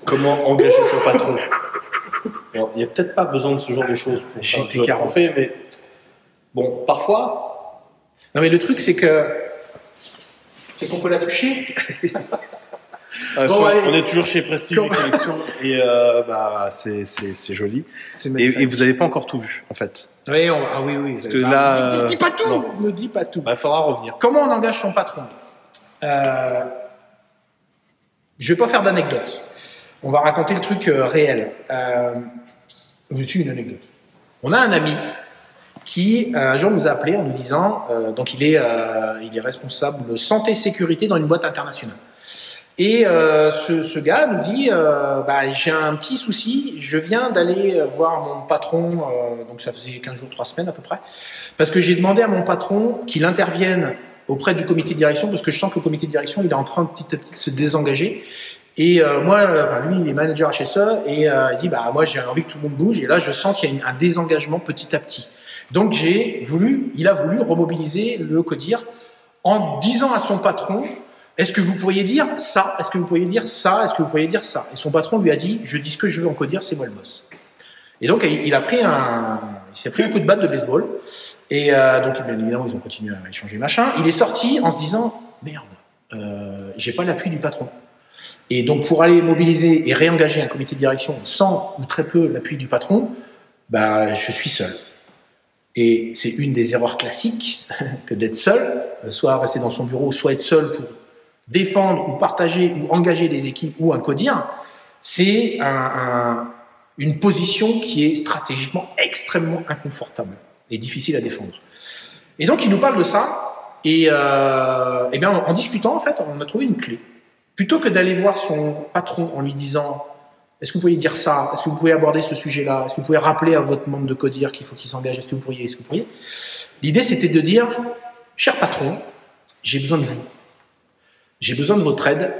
Comment engager son patron? Alors, il n'y a peut-être pas besoin de ce genre de choses. J'étais 40. Mais bon, parfois. Non, mais le truc, c'est qu'on peut la toucher. Bon, on est toujours chez Prestige et Collection et c'est joli. Et vous n'avez pas encore tout vu, en fait. Oui, oui. Parce que là, dis pas tout. Ne dis pas tout. Il faudra revenir. Comment on engage son patron? Je vais pas faire d'anecdote. On va raconter le truc réel. C'est une anecdote. On a un ami qui un jour nous a appelé en nous disant, donc il est responsable santé sécurité dans une boîte internationale. Et ce gars nous dit, j'ai un petit souci, je viens d'aller voir mon patron, donc ça faisait 15 jours, 3 semaines à peu près, parce que j'ai demandé à mon patron qu'il intervienne auprès du comité de direction, parce que je sens que le comité de direction, il est en train de petit à petit de se désengager. Et lui, il est manager HSE, et il dit, moi j'ai envie que tout le monde bouge, et là je sens qu'il y a un désengagement petit à petit. Donc il a voulu remobiliser le CODIR en disant à son patron, est-ce que vous pourriez dire ça? Est-ce que vous pourriez dire ça? Est-ce que vous pourriez dire ça? Et son patron lui a dit, je dis ce que je veux en CODIR, c'est moi le boss. Et donc, il s'est pris un coup de batte de baseball. Et donc, bien évidemment, ils ont continué à échanger machin. Il est sorti en se disant, merde, j'ai pas l'appui du patron. Et donc, pour aller mobiliser et réengager un comité de direction sans ou très peu l'appui du patron, je suis seul. Et c'est une des erreurs classiques que d'être seul, soit rester dans son bureau, soit être seul pour défendre ou partager ou engager des équipes ou un CODIR. C'est une position qui est stratégiquement extrêmement inconfortable et difficile à défendre. Et donc, il nous parle de ça. Et en discutant, en fait, on a trouvé une clé. Plutôt que d'aller voir son patron en lui disant « Est-ce que vous pourriez dire ça? Est-ce que vous pouvez aborder ce sujet-là? Est-ce que vous pouvez rappeler à votre membre de CODIR qu'il faut qu'il s'engage? Est-ce que vous pourriez? L'idée, c'était de dire « Cher patron, j'ai besoin de vous. J'ai besoin de votre aide.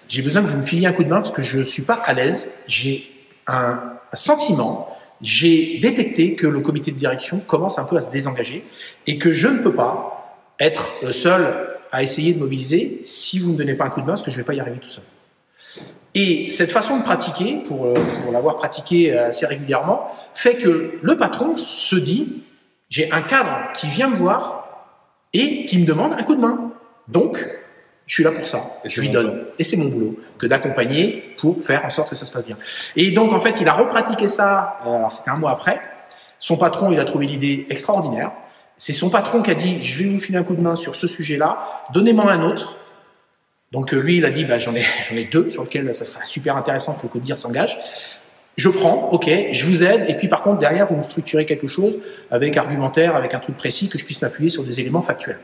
J'ai besoin que vous me filiez un coup de main parce que je ne suis pas à l'aise. J'ai un sentiment. J'ai détecté que le comité de direction commence un peu à se désengager et que je ne peux pas être seul à essayer de mobiliser si vous ne me donnez pas un coup de main parce que je ne vais pas y arriver tout seul. » Et cette façon de pratiquer, pour l'avoir pratiqué assez régulièrement, fait que le patron se dit « J'ai un cadre qui vient me voir et qui me demande un coup de main. Donc, je suis là pour ça. Je lui donne. Et c'est mon boulot que d'accompagner pour faire en sorte que ça se passe bien. » Et donc, en fait, il a repratiqué ça, alors c'était un mois après. Son patron, il a trouvé l'idée extraordinaire. C'est son patron qui a dit « Je vais vous filer un coup de main sur ce sujet-là. Donnez-moi un autre. » Donc lui, il a dit j'en ai 2 sur lesquels ça sera super intéressant que le CODIR s'engage. Je prends, ok, je vous aide, et puis par contre derrière vous me structurez quelque chose avec argumentaire, avec un truc précis que je puisse m'appuyer sur des éléments factuels.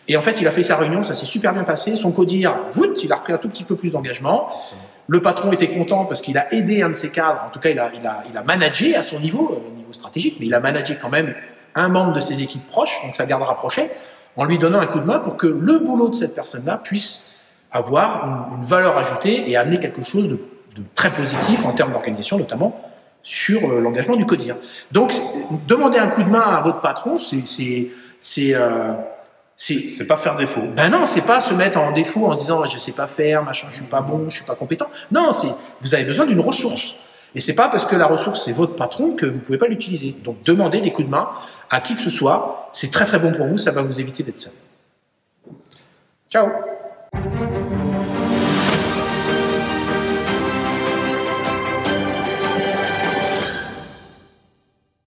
Et en fait, il a fait sa réunion, ça s'est super bien passé. Son CODIR, il a repris un tout petit peu plus d'engagement. Le patron était content parce qu'il a aidé un de ses cadres. En tout cas, il a managé à son niveau stratégique, mais il a managé quand même un membre de ses équipes proches, donc sa garde rapprochée, en lui donnant un coup de main pour que le boulot de cette personne-là puisse avoir une valeur ajoutée et amener quelque chose de très positif en termes d'organisation, notamment sur l'engagement du CODIR. Donc, demander un coup de main à votre patron, c'est pas faire défaut. Non, c'est pas se mettre en défaut en disant je sais pas faire, machin, je suis pas bon, je suis pas compétent. Non, vous avez besoin d'une ressource. Et c'est pas parce que la ressource c'est votre patron que vous pouvez pas l'utiliser. Donc, demandez des coups de main à qui que ce soit. C'est très très bon pour vous, ça va vous éviter d'être seul. Ciao.